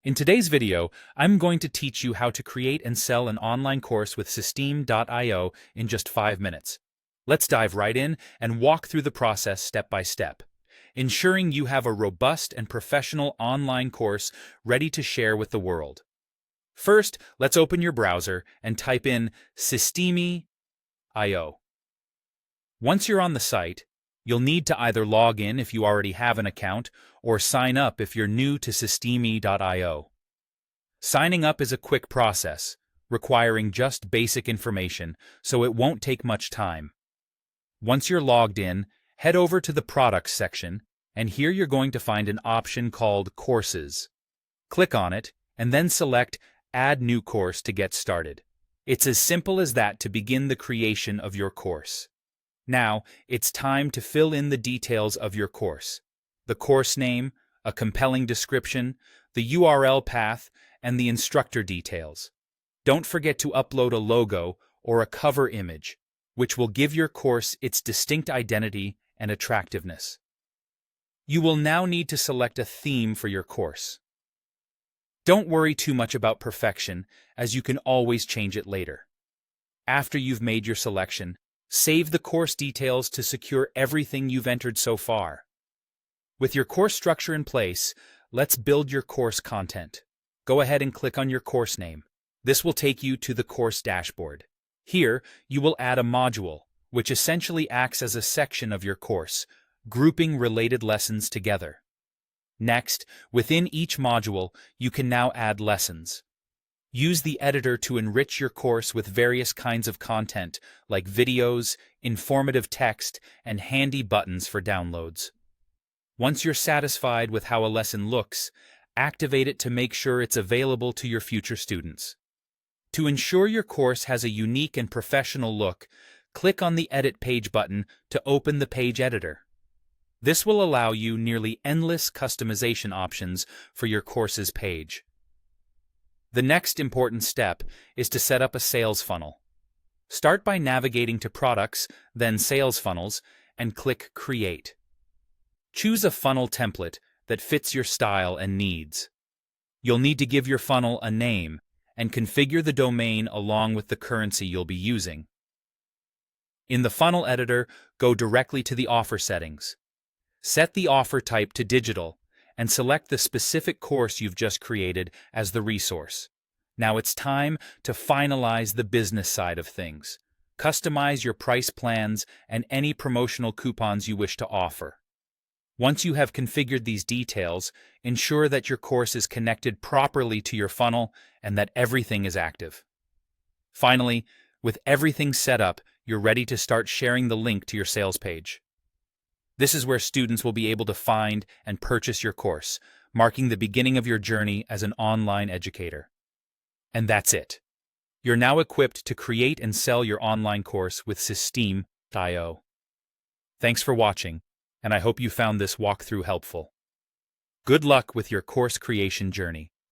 In today's video, I'm going to teach you how to create and sell an online course with Systeme.io in just 5 minutes. Let's dive right in and walk through the process step by step, ensuring you have a robust and professional online course ready to share with the world. First, let's open your browser and type in Systeme.io. Once you're on the site, you'll need to either log in if you already have an account or sign up if you're new to Systeme.io. Signing up is a quick process, requiring just basic information, so it won't take much time. Once you're logged in, head over to the Products section, and here you're going to find an option called Courses. Click on it, and then select Add New Course to get started. It's as simple as that to begin the creation of your course. Now, it's time to fill in the details of your course: the course name, a compelling description, the URL path, and the instructor details. Don't forget to upload a logo or a cover image, which will give your course its distinct identity and attractiveness. You will now need to select a theme for your course. Don't worry too much about perfection, as you can always change it later. After you've made your selection, save the course details to secure everything you've entered so far. With your course structure in place, let's build your course content. Go ahead and click on your course name. This will take you to the course dashboard. Here, you will add a module, which essentially acts as a section of your course, grouping related lessons together. Next, within each module, you can now add lessons. Use the editor to enrich your course with various kinds of content, like videos, informative text, and handy buttons for downloads. Once you're satisfied with how a lesson looks, activate it to make sure it's available to your future students. To ensure your course has a unique and professional look, click on the Edit Page button to open the page editor. This will allow you nearly endless customization options for your course's page. The next important step is to set up a sales funnel. Start by navigating to Products, then Sales Funnels, and click Create. Choose a funnel template that fits your style and needs. You'll need to give your funnel a name and configure the domain along with the currency you'll be using. In the funnel editor, go directly to the offer settings. Set the offer type to digital and select the specific course you've just created as the resource. Now it's time to finalize the business side of things. Customize your price plans and any promotional coupons you wish to offer. Once you have configured these details, ensure that your course is connected properly to your funnel and that everything is active. Finally, with everything set up, you're ready to start sharing the link to your sales page. This is where students will be able to find and purchase your course, marking the beginning of your journey as an online educator. And that's it. You're now equipped to create and sell your online course with Systeme.io. Thanks for watching, and I hope you found this walkthrough helpful. Good luck with your course creation journey.